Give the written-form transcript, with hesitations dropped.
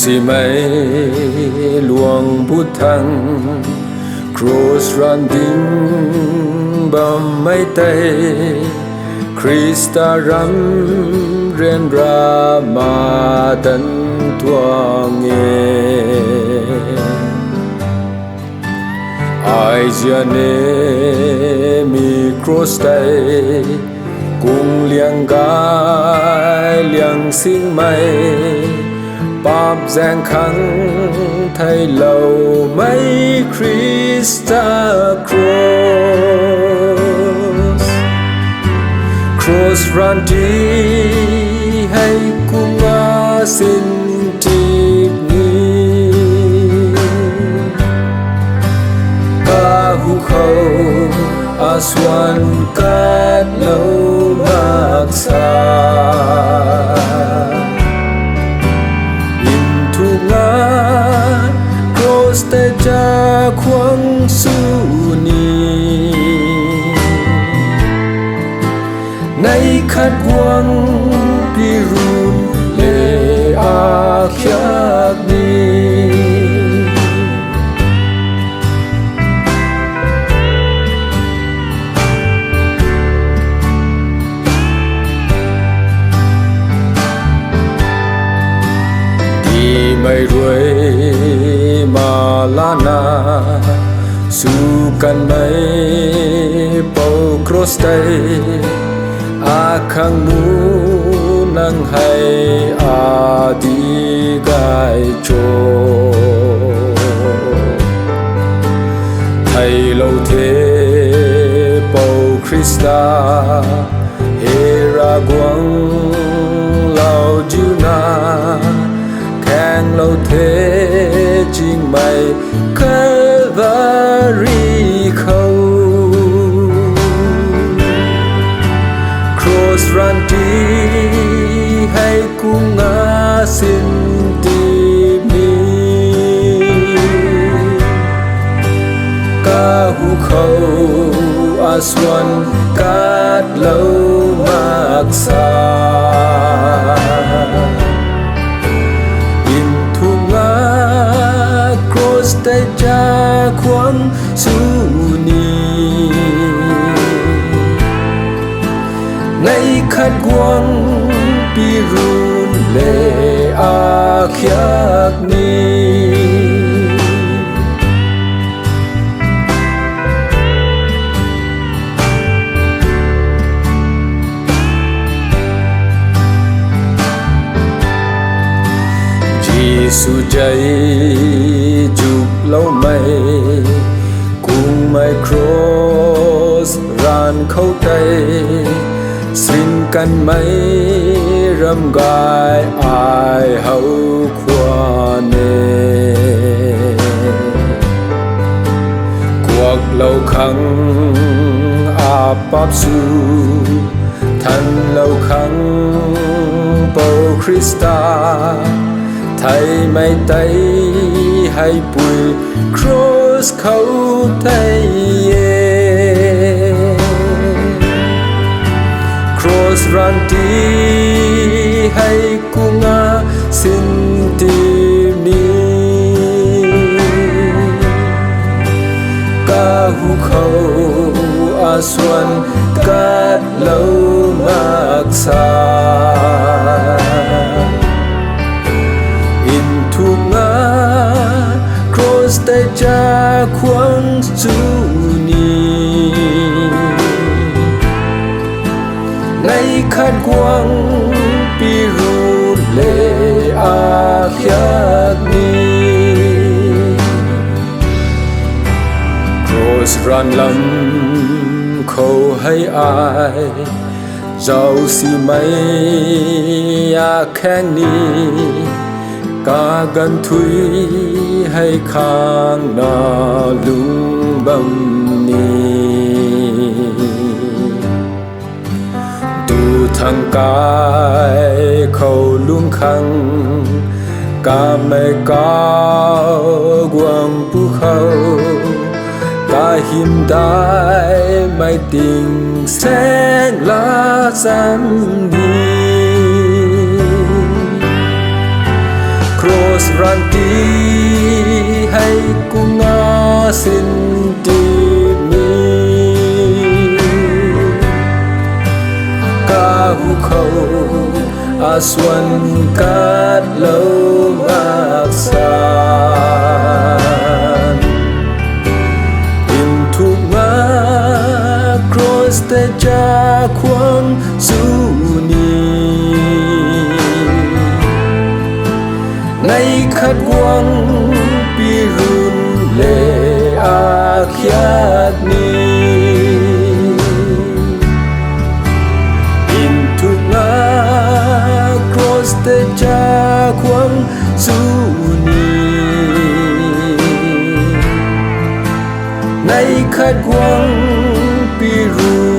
สิไม่ลวงพุทธัง Cross running บ่ไม่เตคริสตารัมเรียนรามาดันตัวเงไอเจียเนมีครอสไตกุงเลียงกายเลียงสิ่งใหม่ปอบแจงขังไทยเราไม่คริสตาครอสรันดีให้กุงอาสินทีนี้กาหุเขาอาสวันกัดเลามักษาอินทุงาโคสเตจาควังสุนีในขัดหวังพิรุณเลอาขยากนี้ที่ไม่รวยมาลานาสู้กันไหมเป่าครอสไตอาคังมูนังให้อาดีกายโจไทยเราเทเป่าคริสตาเฮรากวังเราจูนาแข่งเราเทจริงไหมคาลวารีเขารันดีให้กุงอาสินดีมีกาหุเขาอาสวันกัดเลามักษาอินทุงาโคสเตจาควังสุนีในขัดหวังพิรุณเลอาขยากนี้จีสุใจจุกเล่าไม่กุงไม่ครอสรานเข้าใจสิ้นกันไหมรำกายอายเฮาควาเนกวกเหล่าขังอาปับสูทันเหล่าขังเป่าคริสตาไทยไม่ไตให้ปุยครอสเขาไทยCross runดีให้กุงอาสินดีมีกาหุเขาอาสวันกัดเลามักษาอินทุงา Cross แต่จาควังสุนีในขัดหวังพิรุณเลอาขยากนี้โครสรันลำเขาให้อายเจ้าสิไม่อยากแข่งนี้กากันทุยให้ข้างหน้าลุงบำนี้ทางกายเขาลุ่มขังกาไม่ก้าวกวางภูเขากาหิมได้ไม่ติงแสงลาสันดี Cross ranti hay kunga sintimi kahu khâu aswan kat lâu maksan in thu nga cross te cha kwang su ni ngày khát quang pi run lệ akhiat ni in thu nga cross te cha kwang su ni ngày khát quang pi run